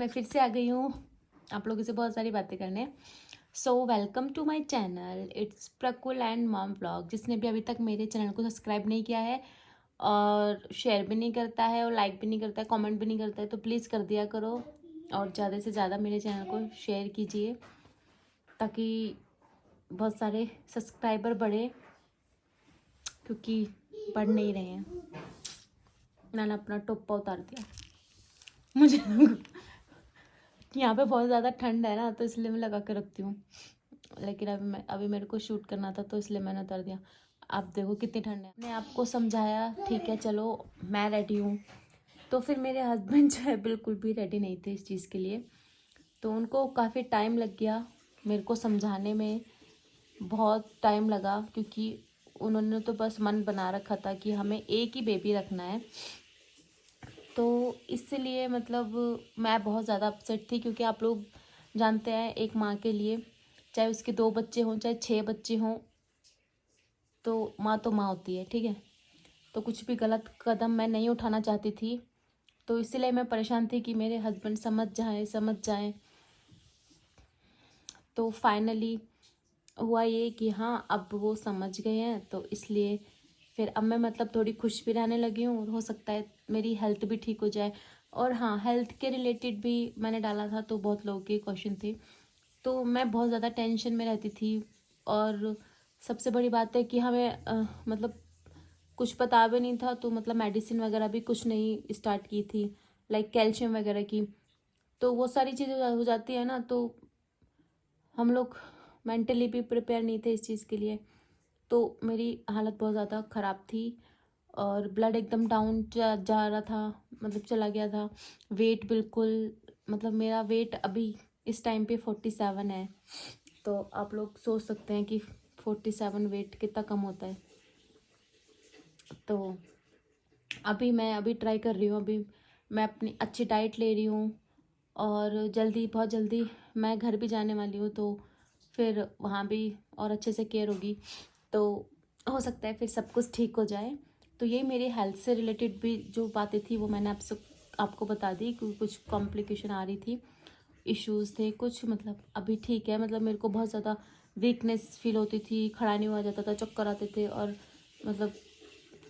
मैं फिर से आ गई हूँ आप लोगों से बहुत सारी बातें करने। So welcome to my channel, it's Prakul and mom vlog. जिसने भी अभी तक मेरे चैनल को सब्सक्राइब नहीं किया है और शेयर भी नहीं करता है और लाइक भी नहीं करता है, कमेंट भी नहीं करता है, तो प्लीज़ कर दिया करो और ज़्यादा से ज़्यादा मेरे चैनल को शेयर कीजिए ताकि बहुत सारे सब्सक्राइबर बढ़े, क्योंकि बढ़ नहीं रहे हैं। मैंने अपना टोपा उतार दिया। मुझे यहाँ पे बहुत ज़्यादा ठंड है ना, तो इसलिए मैं लगा के रखती हूँ, लेकिन अभी मेरे को शूट करना था तो इसलिए मैंने उतार दिया। आप देखो कितनी ठंड है। मैंने आपको समझाया, ठीक है चलो मैं रेडी हूँ, तो फिर मेरे हस्बैंड जो है बिल्कुल भी रेडी नहीं थे इस चीज़ के लिए। तो उनको काफ़ी टाइम लग गया मेरे को समझाने में, बहुत टाइम लगा, क्योंकि उन्होंने तो बस मन बना रखा था कि हमें एक ही बेबी रखना है। तो इसलिए मतलब मैं बहुत ज़्यादा अपसेट थी, क्योंकि आप लोग जानते हैं एक माँ के लिए चाहे उसके 2 बच्चे हों चाहे 6 बच्चे हों, तो माँ होती है, ठीक है। तो कुछ भी गलत कदम मैं नहीं उठाना चाहती थी, तो इसीलिए मैं परेशान थी कि मेरे हस्बैंड समझ जाएं। तो फाइनली हुआ ये कि हाँ अब वो समझ गए हैं, तो इसलिए फिर अब मैं मतलब थोड़ी खुश भी रहने लगी हूँ। हो सकता है मेरी हेल्थ भी ठीक हो जाए। और हाँ, हेल्थ के रिलेटेड भी मैंने डाला था तो बहुत लोगों के क्वेश्चन थे, तो मैं बहुत ज़्यादा टेंशन में रहती थी। और सबसे बड़ी बात है कि हमें मतलब कुछ पता भी नहीं था, तो मतलब मेडिसिन वगैरह भी कुछ नहीं स्टार्ट की थी, लाइक कैल्शियम वगैरह की। तो वो सारी चीज़ें हो जाती है ना, तो हम लोग मेंटली भी प्रिपेयर नहीं थे इस चीज़ के लिए। तो मेरी हालत बहुत ज़्यादा ख़राब थी और ब्लड एकदम डाउन जा रहा था, मतलब चला गया था। वेट बिल्कुल, मतलब मेरा वेट अभी इस टाइम पे 47 है। तो आप लोग सोच सकते हैं कि 47 वेट कितना कम होता है। तो अभी ट्राई कर रही हूँ, अभी मैं अपनी अच्छी डाइट ले रही हूँ और बहुत जल्दी मैं घर भी जाने वाली हूँ, तो फिर वहाँ भी और अच्छे से केयर होगी, तो हो सकता है फिर सब कुछ ठीक हो जाए। तो ये मेरी हेल्थ से रिलेटेड भी जो बातें थी वो मैंने आपको बता दी, क्योंकि कुछ कॉम्प्लिकेशन आ रही थी, इश्यूज़ थे कुछ। मतलब अभी ठीक है, मतलब मेरे को बहुत ज़्यादा वीकनेस फील होती थी, खड़ा नहीं हुआ जाता था, चक्कर आते थे, और मतलब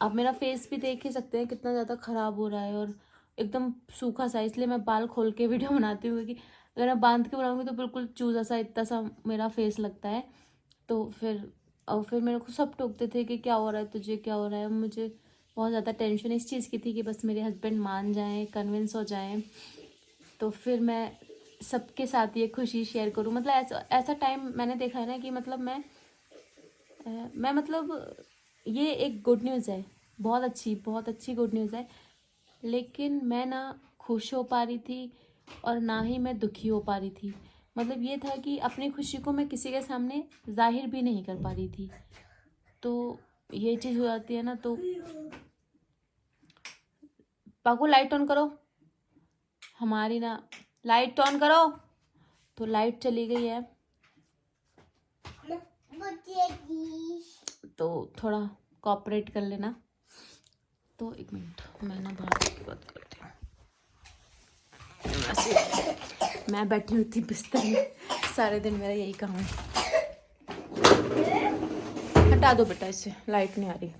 आप मेरा फेस भी देख ही सकते हैं कितना ज़्यादा ख़राब हो रहा है और एकदम सूखा सा। इसलिए मैं बाल खोल के वीडियो बनाती हूँ, क्योंकि अगर मैं बांध के बनाऊँगी तो बिल्कुल चूजा सा इतना सा मेरा फेस लगता है। तो फिर मेरे को सब टोकते थे कि क्या हो रहा है तुझे, क्या हो रहा है। मुझे बहुत ज़्यादा टेंशन इस चीज़ की थी कि बस मेरे हस्बैंड मान जाएं, कन्विंस हो जाएं, तो फिर मैं सबके साथ ये खुशी शेयर करूं। मतलब ऐसा टाइम मैंने देखा है ना कि मतलब मैं मतलब ये एक गुड न्यूज़ है, बहुत अच्छी गुड न्यूज़ है। लेकिन मैं ना खुश हो पा रही थी और ना ही मैं दुखी हो पा रही थी। मतलब ये था कि अपनी खुशी को मैं किसी के सामने जाहिर भी नहीं कर पा रही थी। तो ये चीज़ हो जाती है ना। तो पाकू लाइट ऑन करो, हमारी ना लाइट ऑन करो। तो लाइट चली गई है, तो थोड़ा कोऑपरेट कर लेना। तो एक मिनट, मैं ना बाहर की बात करती हूँ। मैं बैठी हुई थी बिस्तर में, सारे दिन मेरा यही काम है। हटा दो बेटा इसे, लाइट नहीं आ रही।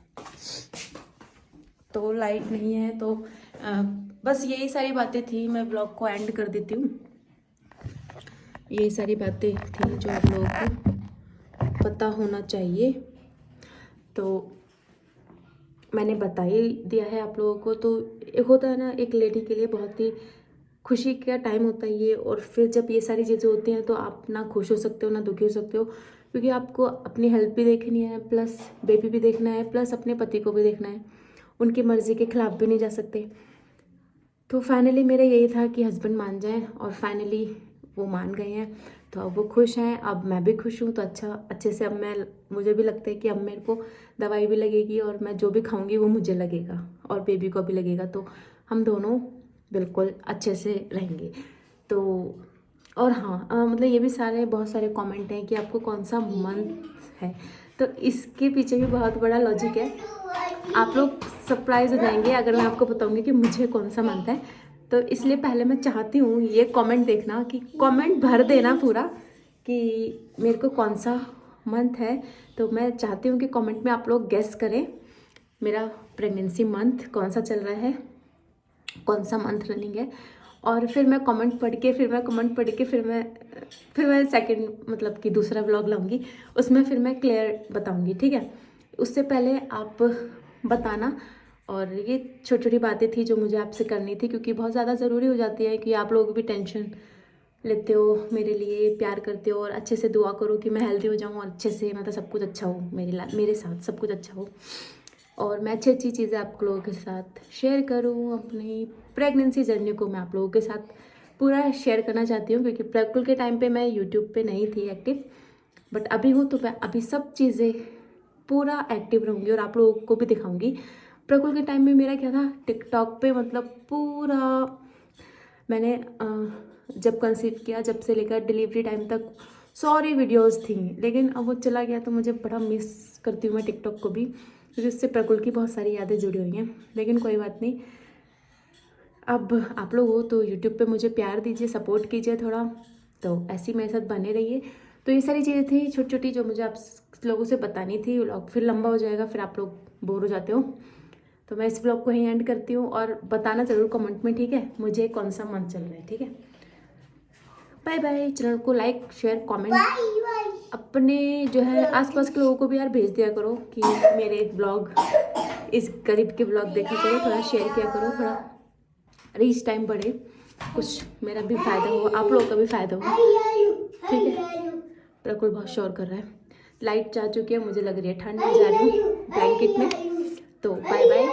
तो लाइट नहीं है, तो बस यही सारी बातें थी। मैं ब्लॉग को एंड कर देती हूँ। यही सारी बातें थी जो आप लोगों को पता होना चाहिए, तो मैंने बता ही दिया है आप लोगों को। तो एक होता है ना, एक लेडी के लिए बहुत ही खुशी का टाइम होता है ये। और फिर जब ये सारी चीज़ें होती हैं तो आप ना खुश हो सकते हो ना दुखी हो सकते हो, क्योंकि आपको अपनी हेल्थ भी देखनी है, प्लस बेबी भी देखना है, प्लस अपने पति को भी देखना है। उनकी मर्ज़ी के खिलाफ भी नहीं जा सकते। तो फाइनली मेरा यही था कि हस्बैंड मान जाएं, और फाइनली वो मान गए हैं, तो अब वो खुश हैं, अब मैं भी खुश हूँ। तो अच्छे से अब मुझे भी लगता है कि अब मेरे को दवाई भी लगेगी और मैं जो भी खाऊंगी वो मुझे लगेगा और बेबी को भी लगेगा, तो हम दोनों बिल्कुल अच्छे से रहेंगे। तो और हाँ, मतलब ये भी बहुत सारे कमेंट हैं कि आपको कौन सा मंथ है, तो इसके पीछे भी बहुत बड़ा लॉजिक है। आप लोग सरप्राइज हो जाएंगे अगर मैं आपको बताऊंगी कि मुझे कौन सा मंथ है। तो इसलिए पहले मैं चाहती हूँ ये कमेंट देखना, कि कमेंट भर देना पूरा कि मेरे को कौन सा मंथ है। तो मैं चाहती हूँ कि कमेंट में आप लोग गेस करें मेरा प्रेगनेंसी मंथ कौन सा चल रहा है, कौन सा मंथ रनिंग है। और फिर मैं कमेंट पढ़ के फिर मैं सेकंड मतलब कि दूसरा व्लॉग लाऊंगी, उसमें फिर मैं क्लियर बताऊंगी, ठीक है। उससे पहले आप बताना। और ये छोटी छोटी बातें थी जो मुझे आपसे करनी थी, क्योंकि बहुत ज़्यादा ज़रूरी हो जाती है कि आप लोग भी टेंशन लेते हो मेरे लिए, प्यार करते हो और अच्छे से दुआ करो कि मैं हेल्दी हो जाऊँ और अच्छे से मतलब सब कुछ अच्छा हो मेरे साथ सब कुछ अच्छा हो, और मैं अच्छी अच्छी चीज़ें आप लोगों के साथ शेयर करूँ। अपनी प्रेगनेंसी जर्नी को मैं आप लोगों के साथ पूरा शेयर करना चाहती हूँ, क्योंकि प्रकुल के टाइम पे मैं यूट्यूब पे नहीं थी एक्टिव, बट अभी हूँ, तो मैं अभी सब चीज़ें पूरा एक्टिव रहूँगी और आप लोगों को भी दिखाऊँगी। प्रकुल के टाइम में मेरा क्या था, टिकटॉक पे मतलब पूरा मैंने जब कंसीव किया, जब से लेकर डिलीवरी टाइम तक सारी वीडियोस थी, लेकिन अब वो चला गया तो मुझे बड़ा मिस करती हूँ मैं टिकटॉक को भी, क्योंकि उससे प्रकुल की बहुत सारी यादें जुड़ी हुई हैं। लेकिन कोई बात नहीं, अब आप लोग हो तो यूट्यूब पे मुझे प्यार दीजिए, सपोर्ट कीजिए थोड़ा, तो ऐसे ही मेरे साथ बने रहिए। तो ये सारी चीज़ें थी छोटी छोटी जो मुझे आप लोगों से बतानी थी। व्लॉग फिर लंबा हो जाएगा, फिर आप लोग बोर हो जाते हो, तो मैं इस ब्लॉग को यहीं एंड करती हूँ। और बताना ज़रूर कमेंट में, ठीक है, मुझे कौन सा मंथ चल रहा है, ठीक है। Bye bye. चैनल को लाइक शेयर कमेंट अपने जो है आसपास के लोगों को भी यार भेज दिया करो कि मेरे ब्लॉग, इस गरीब के ब्लॉग देखा करो, थोड़ा शेयर किया करो, थोड़ा रीच टाइम बढ़े, कुछ मेरा भी फ़ायदा हो, आप लोगों का भी फ़ायदा हो, ठीक है। प्रकुल बहुत शोर कर रहा है। लाइट जा चुकी है, मुझे लग रही है ठंड में जा रही हूँ ब्लैंकेट में। तो बाय बाय।